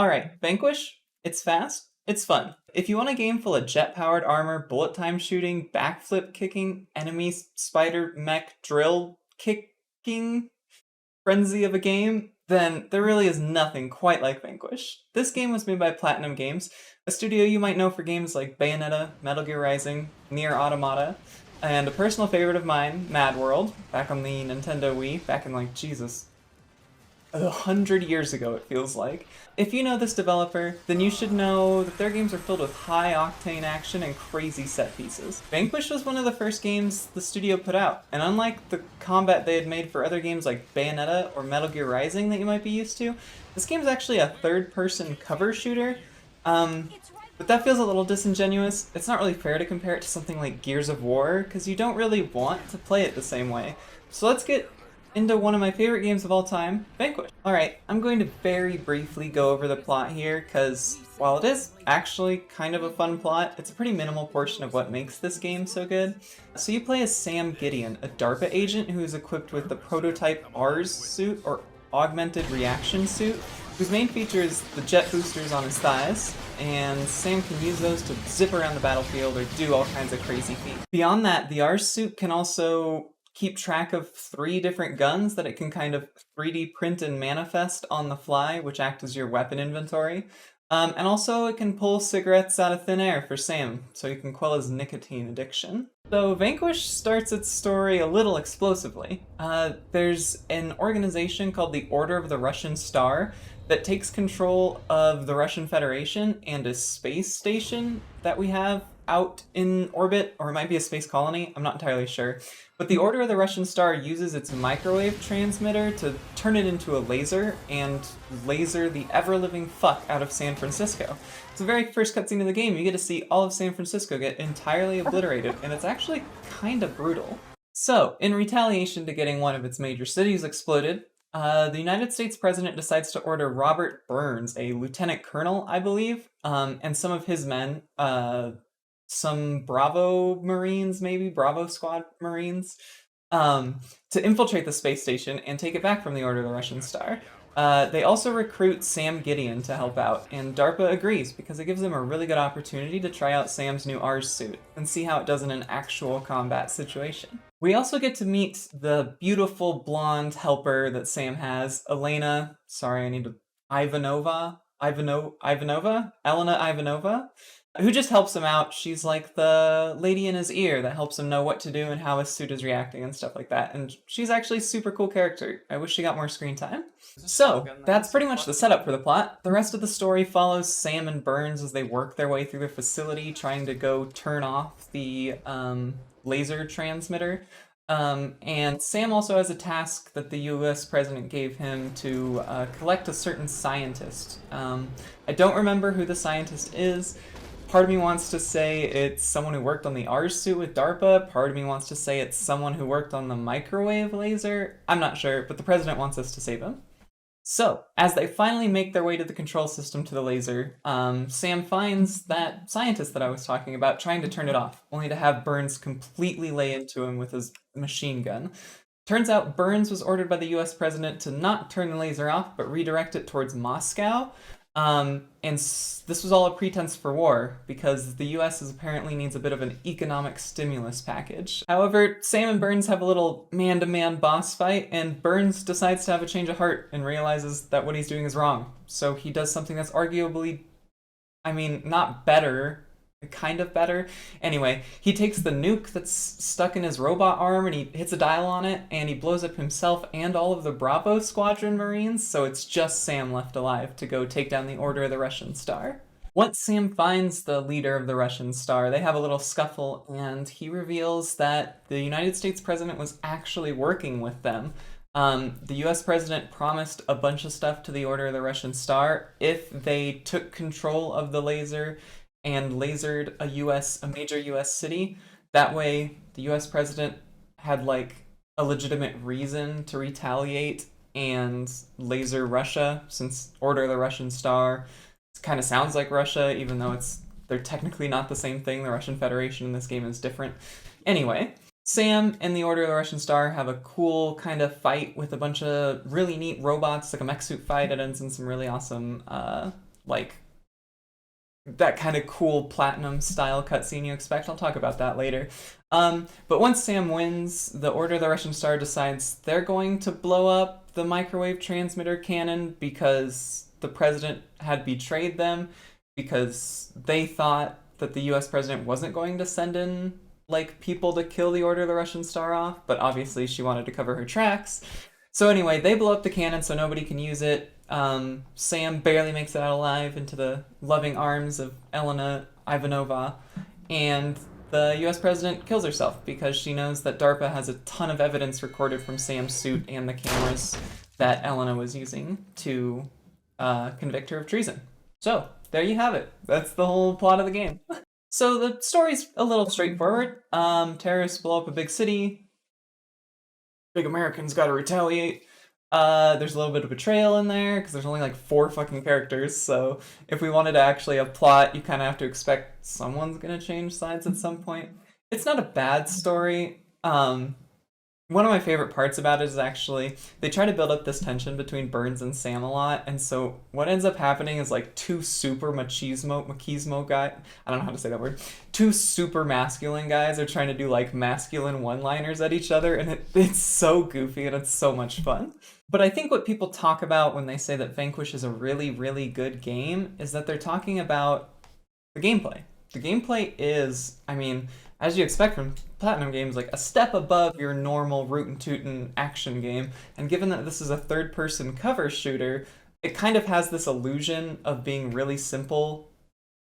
Alright, Vanquish, it's fast, it's fun. If you want a game full of jet-powered armor, bullet time shooting, backflip kicking, enemy spider mech drill kicking frenzy of a game, then there really is nothing quite like Vanquish. This game was made by Platinum Games, a studio you might know for games like Bayonetta, Metal Gear Rising, Nier Automata, and a personal favorite of mine, Mad World, back on the Nintendo Wii, back in like, Jesus, 100 years ago, it feels like. If you know this developer, then you should know that their games are filled with high-octane action and crazy set pieces. Vanquish was one of the first games the studio put out, and unlike the combat they had made for other games like Bayonetta or Metal Gear Rising that you might be used to, this game is actually a third-person cover shooter. But that feels a little disingenuous. It's not really fair to compare it to something like Gears of War, because you don't really want to play it the same way. So let's get into one of my favorite games of all time, Vanquish. Alright, I'm going to very briefly go over the plot here, because while it is actually kind of a fun plot, it's a pretty minimal portion of what makes this game so good. So you play as Sam Gideon, a DARPA agent who is equipped with the prototype ARS suit, or Augmented Reaction Suit, whose main feature is the jet boosters on his thighs, and Sam can use those to zip around the battlefield or do all kinds of crazy feats. Beyond that, the ARS suit can also keep track of 3 different guns that it can kind of 3D print and manifest on the fly, which act as your weapon inventory. And also it can pull cigarettes out of thin air for Sam, so you can quell his nicotine addiction. So Vanquish starts its story a little explosively. There's an organization called the Order of the Russian Star that takes control of the Russian Federation and a space station that we have out in orbit, or it might be a space colony, I'm not entirely sure. But the Order of the Russian Star uses its microwave transmitter to turn it into a laser and laser the ever-living fuck out of San Francisco. It's the very first cutscene of the game. You get to see all of San Francisco get entirely obliterated, and it's actually kind of brutal. So, in retaliation to getting one of its major cities exploded, the United States president decides to order Robert Burns, a lieutenant colonel, I believe, and some of his men, some Bravo Marines, maybe Bravo Squad Marines, to infiltrate the space station and take it back from the Order of the Russian Star. They also recruit Sam Gideon to help out, and DARPA agrees because it gives them a really good opportunity to try out Sam's new ARS suit and see how it does in an actual combat situation. We also get to meet the beautiful blonde helper that Sam has, Elena, sorry, I need to, Elena Ivanova, who just helps him out. She's like the lady in his ear that helps him know what to do and how his suit is reacting and stuff like that. And she's actually a super cool character. I wish she got more screen time. So, that's pretty much the setup for the plot. The rest of the story follows Sam and Burns as they work their way through the facility, trying to go turn off the laser transmitter. And Sam also has a task that the US president gave him to collect a certain scientist. I don't remember who the scientist is. Part of me wants to say it's someone who worked on the ARS suit with DARPA. Part of me wants to say it's someone who worked on the microwave laser. I'm not sure, but the president wants us to save him. So, as they finally make their way to the control system to the laser, Sam finds that scientist that I was talking about trying to turn it off, only to have Burns completely lay into him with his machine gun. Turns out Burns was ordered by the US president to not turn the laser off, but redirect it towards Moscow. This was all a pretense for war, because the US apparently needs a bit of an economic stimulus package. However, Sam and Burns have a little man-to-man boss fight, and Burns decides to have a change of heart and realizes that what he's doing is wrong. So he does something that's arguably, I mean, not better, kind of better. Anyway, he takes the nuke that's stuck in his robot arm and he hits a dial on it and he blows up himself and all of the Bravo Squadron Marines, so it's just Sam left alive to go take down the Order of the Russian Star. Once Sam finds the leader of the Russian Star, they have a little scuffle and he reveals that the United States president was actually working with them. The US president promised a bunch of stuff to the Order of the Russian Star if they took control of the laser and lasered a major US city. That way, the US president had like a legitimate reason to retaliate and laser Russia, since Order of the Russian Star kind of sounds like Russia, even though they're technically not the same thing. The Russian Federation in this game is different. Anyway, Sam and the Order of the Russian Star have a cool kind of fight with a bunch of really neat robots, like a mech suit fight that ends in some really awesome like that kind of cool platinum style cutscene you expect. I'll talk about that later. But once Sam wins, the Order of the Russian Star decides they're going to blow up the microwave transmitter cannon because the president had betrayed them, because they thought that the US president wasn't going to send in like people to kill the Order of the Russian Star off, but obviously she wanted to cover her tracks. So anyway, they blow up the cannon so nobody can use it. Sam barely makes it out alive into the loving arms of Elena Ivanova, and the US president kills herself because she knows that DARPA has a ton of evidence recorded from Sam's suit and the cameras that Elena was using to convict her of treason. So, there you have it. That's the whole plot of the game. So, the story's a little straightforward. Terrorists blow up a big city. Big Americans gotta retaliate. There's a little bit of betrayal in there because there's only like four fucking characters. So if we wanted to actually have plot, you kind of have to expect someone's gonna change sides at some point. It's not a bad story. One of my favorite parts about it is actually they try to build up this tension between Burns and Sam a lot, and so what ends up happening is like two super machismo guy. I don't know how to say that word. Two super masculine guys are trying to do like masculine one-liners at each other, and it's so goofy and it's so much fun. But I think what people talk about when they say that Vanquish is a really, really good game is that they're talking about the gameplay. The gameplay is, I mean, as you expect from Platinum games, like a step above your normal rootin' tootin' action game. And given that this is a third person cover shooter, it kind of has this illusion of being really simple,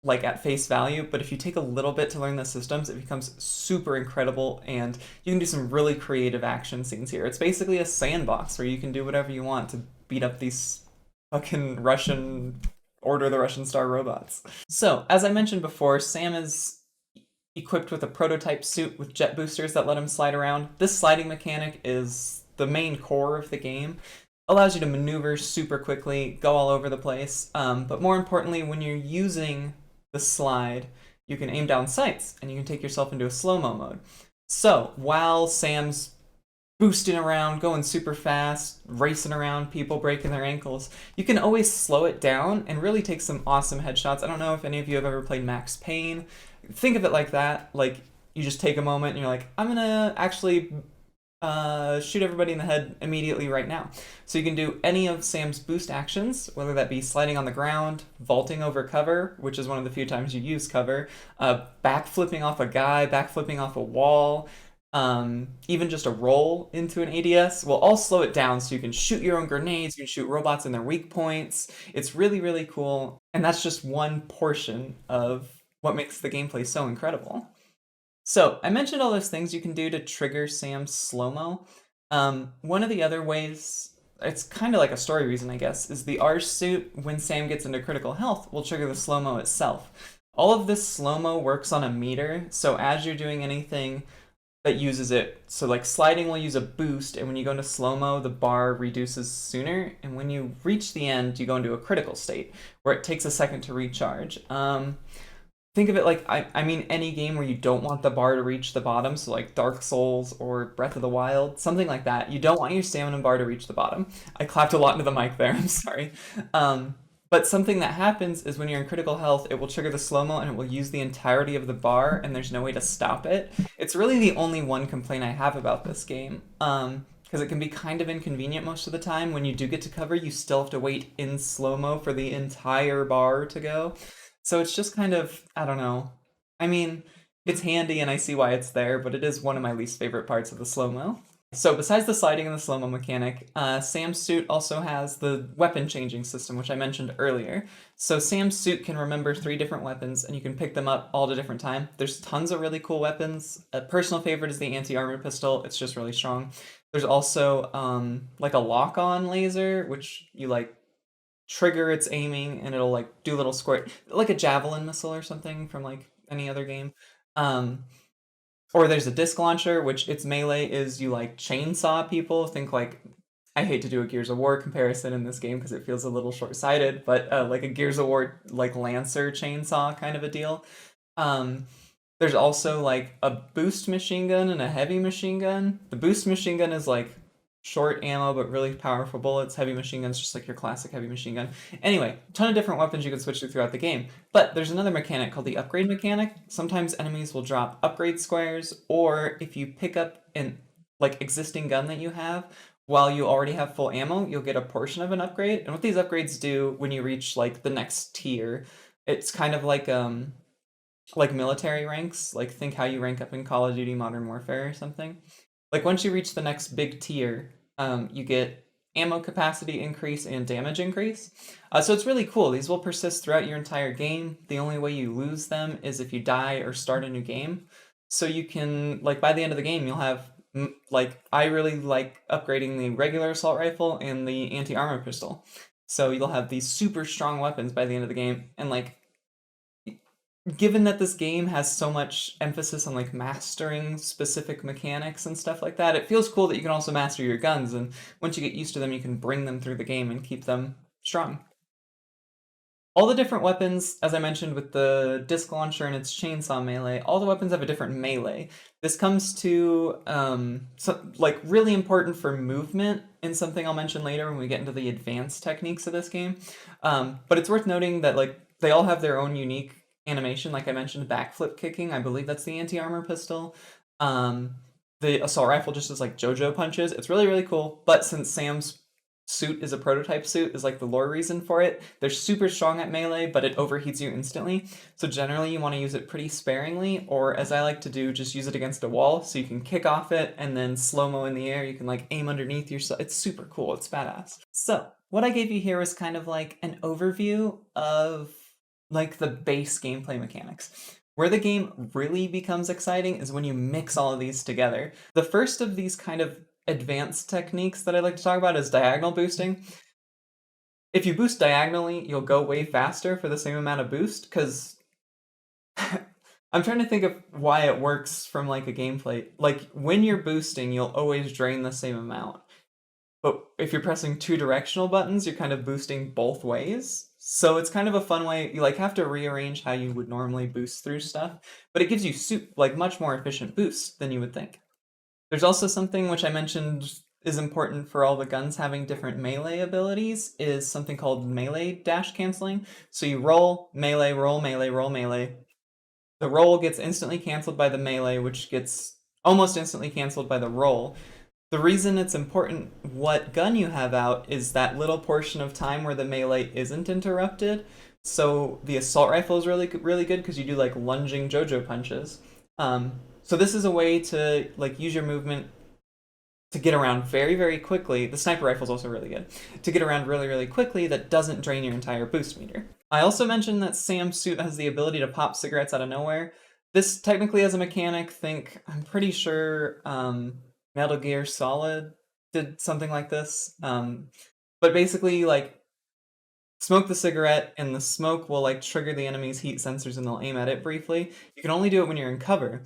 like at face value. But if you take a little bit to learn the systems, it becomes super incredible, and you can do some really creative action scenes here. It's basically a sandbox where you can do whatever you want to beat up these fucking Russian Order of the Russian Star robots. So, as I mentioned before, Sam is equipped with a prototype suit with jet boosters that let him slide around. This sliding mechanic is the main core of the game. Allows you to maneuver super quickly, go all over the place, but more importantly, when you're using the slide, you can aim down sights, and you can take yourself into a slow-mo mode. So, while Sam's boosting around, going super fast, racing around people, breaking their ankles, you can always slow it down and really take some awesome headshots. I don't know if any of you have ever played Max Payne. Think of it like that. Like, you just take a moment and you're like, I'm gonna actually shoot everybody in the head immediately right now. So you can do any of Sam's boost actions, whether that be sliding on the ground, vaulting over cover, which is one of the few times you use cover, backflipping off a guy, backflipping off a wall, even just a roll into an ADS will all slow it down so you can shoot your own grenades, you can shoot robots in their weak points. It's really, really cool. And that's just one portion of what makes the gameplay so incredible. So, I mentioned all those things you can do to trigger Sam's slow-mo. One of the other ways, it's kind of like a story reason, I guess, is the R suit, when Sam gets into critical health, will trigger the slow-mo itself. All of this slow-mo works on a meter, so as you're doing anything that uses it, so like sliding will use a boost, and when you go into slow-mo, the bar reduces sooner, and when you reach the end, you go into a critical state, where it takes a second to recharge. Think of it like, I mean, any game where you don't want the bar to reach the bottom, so like Dark Souls or Breath of the Wild, something like that. You don't want your stamina bar to reach the bottom. I clapped a lot into the mic there, I'm sorry. But something that happens is when you're in critical health, it will trigger the slow-mo and it will use the entirety of the bar, and there's no way to stop it. It's really the only one complaint I have about this game. Because it can be kind of inconvenient most of the time. When you do get to cover, you still have to wait in slow-mo for the entire bar to go. So it's just kind of, I don't know. I mean, it's handy and I see why it's there, but it is one of my least favorite parts of the slow-mo. So besides the sliding and the slow-mo mechanic, Sam's suit also has the weapon changing system, which I mentioned earlier. So Sam's suit can remember 3 different weapons, and you can pick them up all at a different time. There's tons of really cool weapons. A personal favorite is the anti-armor pistol. It's just really strong. There's also like a lock-on laser, which you like trigger its aiming and it'll like do a little squirt, like a javelin missile or something from like any other game. Or there's a disc launcher, which its melee is you like chainsaw people. Think like, I hate to do a Gears of War comparison in this game because it feels a little short-sighted, but like a Gears of War like Lancer chainsaw kind of a deal. There's also like a boost machine gun and a heavy machine gun. The boost machine gun is like short ammo but really powerful bullets. Heavy machine guns, just like your classic heavy machine gun. Anyway, ton of different weapons you can switch to throughout the game. But there's another mechanic called the upgrade mechanic. Sometimes enemies will drop upgrade squares, or if you pick up an like existing gun that you have while you already have full ammo, you'll get a portion of an upgrade. And what these upgrades do when you reach like the next tier, it's kind of like military ranks. Like think how you rank up in Call of Duty Modern Warfare or something. Like once you reach the next big tier, you get ammo capacity increase and damage increase. So it's really cool. These will persist throughout your entire game. The only way you lose them is if you die or start a new game. So you can, like, by the end of the game, you'll have, like, I really like upgrading the regular assault rifle and the anti-armor pistol. So you'll have these super strong weapons by the end of the game, and, like, given that this game has so much emphasis on like mastering specific mechanics and stuff like that, it feels cool that you can also master your guns, and once you get used to them, you can bring them through the game and keep them strong. All the different weapons, as I mentioned with the disc launcher and its chainsaw melee, all the weapons have a different melee. This comes to like really important for movement in something I'll mention later when we get into the advanced techniques of this game. But it's worth noting that like they all have their own unique animation. Like I mentioned, backflip kicking. I believe that's the anti-armor pistol. The assault rifle just does like JoJo punches. It's really, really cool. But since Sam's suit is a prototype suit, is like the lore reason for it, they're super strong at melee, but it overheats you instantly. So generally you want to use it pretty sparingly, or as I like to do, just use it against a wall so you can kick off it and then slow-mo in the air. You can like aim underneath yourself. It's super cool. It's badass. So what I gave you here was kind of like an overview of like the base gameplay mechanics. Where the game really becomes exciting is when you mix all of these together. The first of these kind of advanced techniques that I like to talk about is diagonal boosting. If you boost diagonally, you'll go way faster for the same amount of boost, because I'm trying to think of why it works from like a gameplay. Like when you're boosting, you'll always drain the same amount. But if you're pressing two directional buttons, you're kind of boosting both ways. So it's kind of a fun way. You like have to rearrange how you would normally boost through stuff, but it gives you like much more efficient boosts than you would think. There's also something which I mentioned is important for all the guns having different melee abilities, is something called melee dash canceling. So you roll, melee, roll, melee, roll, melee. The roll gets instantly canceled by the melee, which gets almost instantly canceled by the roll. The reason it's important what gun you have out is that little portion of time where the melee isn't interrupted. So the assault rifle is really really good because you do like lunging JoJo punches. So this is a way to like use your movement to get around very very quickly. The sniper rifle is also really good to get around really really quickly that doesn't drain your entire boost meter. I also mentioned that Sam's suit has the ability to pop cigarettes out of nowhere. This technically as a mechanic, I'm pretty sure Metal Gear Solid did something like this. But basically, like, smoke the cigarette, and the smoke will, like, trigger the enemy's heat sensors, and they'll aim at it briefly. You can only do it when you're in cover.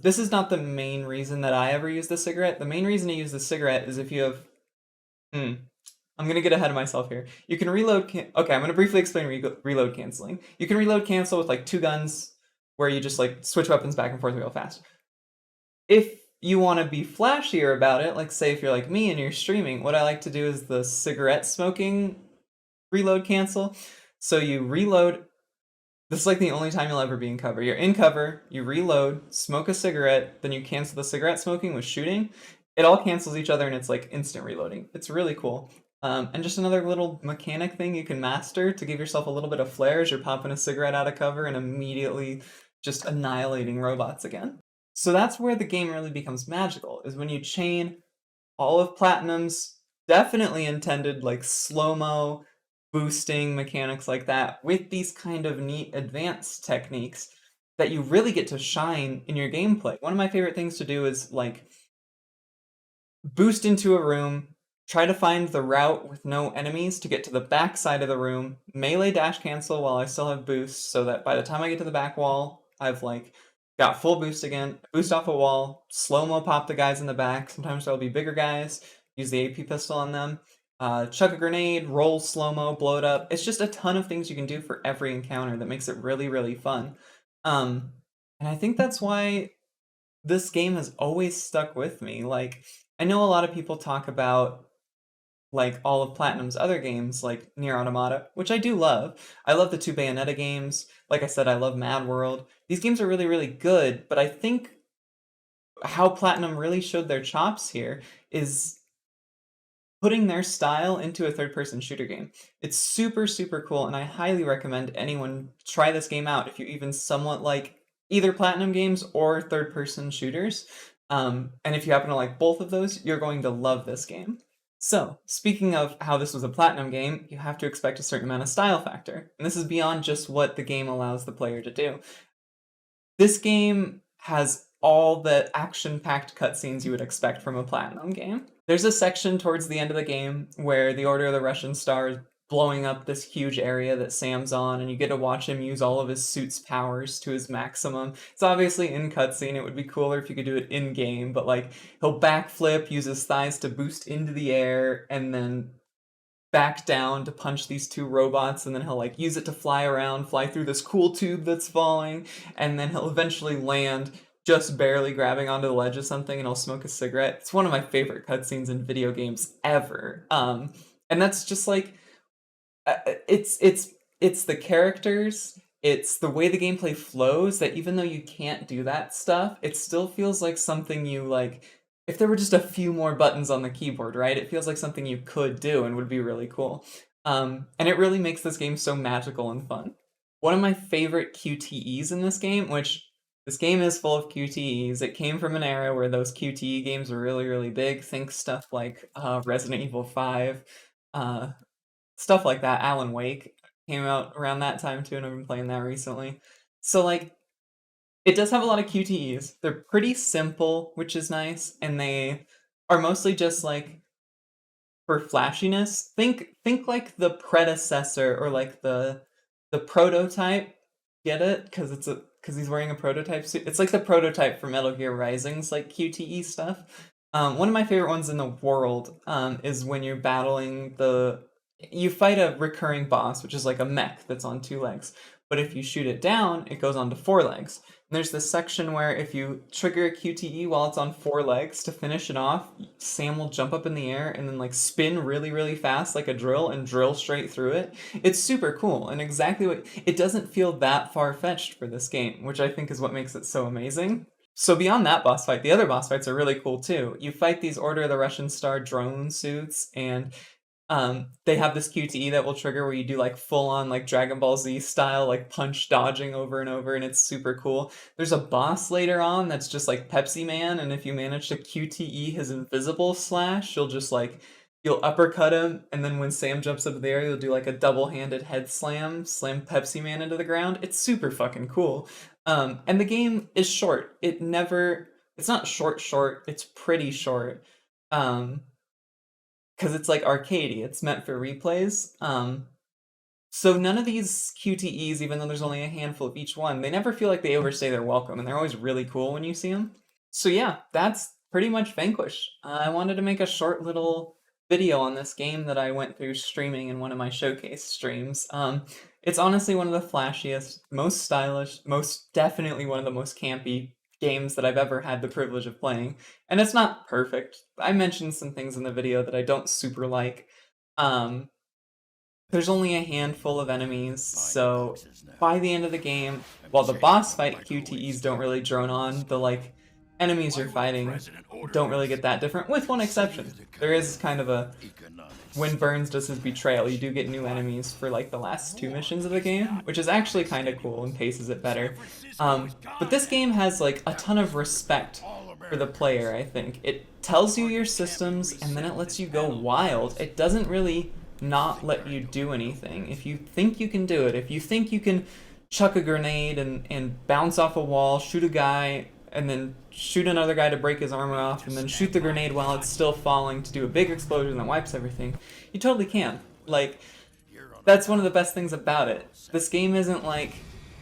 This is not the main reason that I ever use the cigarette. The main reason to use the cigarette is if you have... I'm gonna get ahead of myself here. You can reload... Okay, I'm gonna briefly explain reload canceling. You can reload cancel with, like, two guns, where you just, like, switch weapons back and forth real fast. If you want to be flashier about it, like say if you're like me and you're streaming, what I like to do is the cigarette smoking reload cancel. So you reload. This is like the only time you'll ever be in cover. You're in cover, you reload, smoke a cigarette, then you cancel the cigarette smoking with shooting. It all cancels each other and it's like instant reloading. It's really cool. And just another little mechanic thing you can master to give yourself a little bit of flair as you're popping a cigarette out of cover and immediately just annihilating robots again. So that's where the game really becomes magical, is when you chain all of Platinum's definitely intended like slow-mo boosting mechanics like that with these kind of neat advanced techniques that you really get to shine in your gameplay. One of my favorite things to do is like boost into a room, try to find the route with no enemies to get to the back side of the room, melee dash cancel while I still have boost so that by the time I get to the back wall, I've like got full boost again, boost off a wall, slow-mo pop the guys in the back. Sometimes there'll be bigger guys, use the AP pistol on them, chuck a grenade, roll slow-mo, blow it up. It's just a ton of things you can do for every encounter that makes it really, really fun. And I think that's why this game has always stuck with me. Like, I know a lot of people talk about like all of Platinum's other games, like Nier Automata, which I do love. I love the two Bayonetta games. Like I said, I love Mad World. These games are really, really good, but I think how Platinum really showed their chops here is putting their style into a third-person shooter game. It's super, super cool, and I highly recommend anyone try this game out if you even somewhat like either Platinum games or third-person shooters. And if you happen to like both of those, you're going to love this game. So, speaking of how this was a Platinum game, you have to expect a certain amount of style factor. And this is beyond just what the game allows the player to do. This game has all the action-packed cutscenes you would expect from a Platinum game. There's a section towards the end of the game where the Order of the Russian Star is blowing up this huge area that Sam's on, and you get to watch him use all of his suit's powers to his maximum. It's obviously in cutscene. It would be cooler if you could do it in-game, but like he'll backflip, use his thighs to boost into the air, and then back down to punch these two robots, and then he'll like use it to fly around, fly through this cool tube that's falling, and then he'll eventually land just barely grabbing onto the ledge of something, and he'll smoke a cigarette. It's one of my favorite cutscenes in video games ever. And that's just like it's the characters, it's the way the gameplay flows that even though you can't do that stuff, it still feels like something you like. If there were just a few more buttons on the keyboard, right? It feels like something you could do and would be really cool. And it really makes this game so magical and fun. One of my favorite QTEs in this game, which this game is full of QTEs. It came from an era where those QTE games were really, really big. Think stuff like Resident Evil 5, stuff like that. Alan Wake came out around that time too, and I've been playing that recently. So like, it does have a lot of QTEs. They're pretty simple, which is nice, and they are mostly just like for flashiness. Think like the predecessor or like the prototype. Get it? Because he's wearing a prototype suit. It's like the prototype for Metal Gear Rising's like QTE stuff. One of my favorite ones in the world is when you're battling you fight a recurring boss, which is like a mech that's on 2 legs. But if you shoot it down, it goes on to 4 legs. And there's this section where if you trigger a QTE while it's on 4 legs to finish it off, Sam will jump up in the air and then like spin really, really fast like a drill and drill straight through it. It's super cool, and exactly what it doesn't feel that far-fetched for this game, which I think is what makes it so amazing. So beyond that boss fight, the other boss fights are really cool too. You fight these Order of the Russian Star drone suits, and they have this QTE that will trigger where you do like full on like Dragon Ball Z style like punch dodging over and over, and it's super cool. There's a boss later on that's just like Pepsi Man, and if you manage to QTE his invisible slash, you'll uppercut him, and then when Sam jumps up there, you'll do like a double-handed head slam Pepsi Man into the ground. It's super fucking cool. And the game is short. It's not short, it's pretty short. Because it's like arcadey, it's meant for replays. So none of these QTEs, even though there's only a handful of each one, they never feel like they overstay their welcome, and they're always really cool when you see them. So yeah, that's pretty much Vanquish. I wanted to make a short little video on this game that I went through streaming in one of my showcase streams. It's honestly one of the flashiest, most stylish, most definitely one of the most campy games that I've ever had the privilege of playing. And it's not perfect. I mentioned some things in the video that I don't super like. There's only a handful of enemies, so by the end of the game, while the boss fight QTEs don't really drone on, the like enemies you're fighting don't really get that different, with one exception. There is kind of a, when Burns does his betrayal, you do get new enemies for like the last 2 missions of the game, which is actually kind of cool and paces it better. But this game has like a ton of respect for the player, I think. It tells you your systems, and then it lets you go wild. It doesn't really not let you do anything. If you think you can do it, if you think you can chuck a grenade and bounce off a wall, shoot a guy, and then shoot another guy to break his armor off, and then shoot the grenade while it's still falling to do a big explosion that wipes everything, you totally can. Like, that's one of the best things about it. This game isn't like,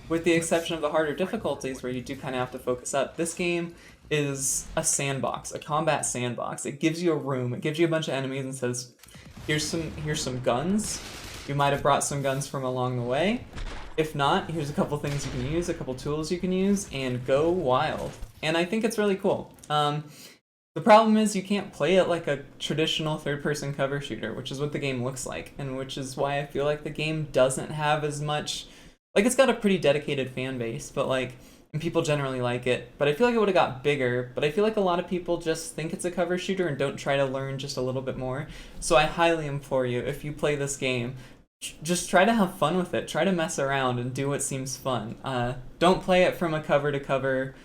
with the exception of the harder difficulties where you do kind of have to focus up, this game is a sandbox, a combat sandbox. It gives you a room, it gives you a bunch of enemies and says, here's some guns. You might have brought some guns from along the way. If not, here's a couple things you can use, a couple tools you can use, and go wild. and I think it's really cool. The problem is you can't play it like a traditional third-person cover shooter, which is what the game looks like, and which is why I feel like the game doesn't have as much. Like it's got a pretty dedicated fan base, but like and people generally like it. But I feel like it would have got bigger. But I feel like a lot of people just think it's a cover shooter and don't try to learn just a little bit more. So I highly implore you, if you play this game, just try to have fun with it. Try to mess around and do what seems fun. Don't play it from a cover to cover.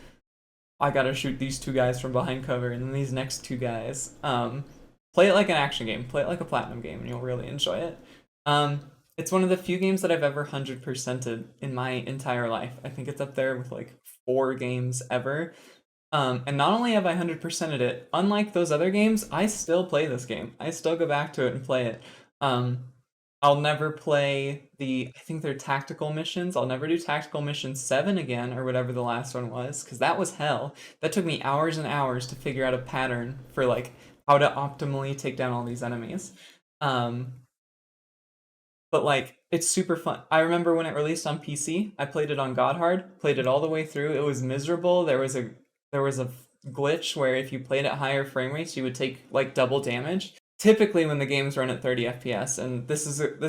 I gotta shoot these two guys from behind cover and then these next two guys. Play it like an action game. Play it like a platinum game, and you'll really enjoy it. Um, it's one of the few games that I've ever 100%ed in my entire life. I think it's up there with like 4 games ever. And not only have I 100%ed it, unlike those other games, I still play this game. I still go back to it and play it. Um, I'll never play I think they're tactical missions. I'll never do tactical mission 7 again, or whatever the last one was, because that was hell. That took me hours and hours to figure out a pattern for like how to optimally take down all these enemies. Um, but like it's super fun. I remember when it released on PC, I played it on God Hard, played it all the way through. It was miserable. There was a glitch where if you played at higher frame rates, you would take like double damage. Typically when the games run at 30 FPS, and this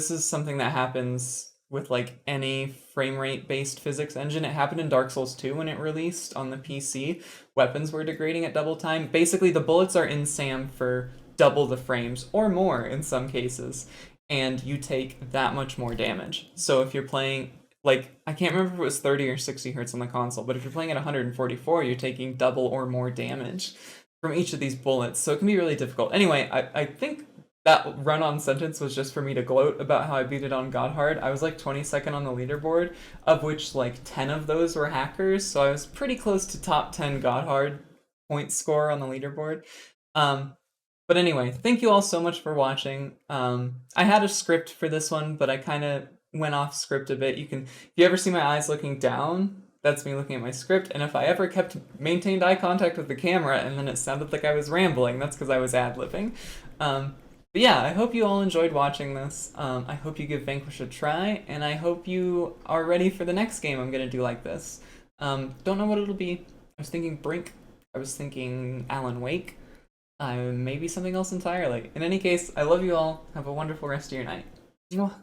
is something that happens with like any frame rate based physics engine. It happened in Dark Souls 2 when it released on the PC. Weapons were degrading at double time. Basically the bullets are in SAM for double the frames or more in some cases, and you take that much more damage. So if you're playing like I can't remember if it was 30 or 60 hertz on the console, but if you're playing at 144, you're taking double or more damage from each of these bullets. So it can be really difficult. Anyway, I think that run-on sentence was just for me to gloat about how I beat it on God Hard. I was like 22nd on the leaderboard, of which like 10 of those were hackers, so I was pretty close to top 10 God Hard point score on the leaderboard. Um, but anyway, thank you all so much for watching. I had a script for this one, but I kind of went off script a bit. If you ever see my eyes looking down, that's me looking at my script. And if I ever maintained eye contact with the camera and then it sounded like I was rambling, that's because I was ad-libbing. But yeah, I hope you all enjoyed watching this. I hope you give Vanquish a try, and I hope you are ready for the next game I'm gonna do like this. Don't know what it'll be. I was thinking Brink. I was thinking Alan Wake. Maybe something else entirely. In any case, I love you all. Have a wonderful rest of your night. Mwah.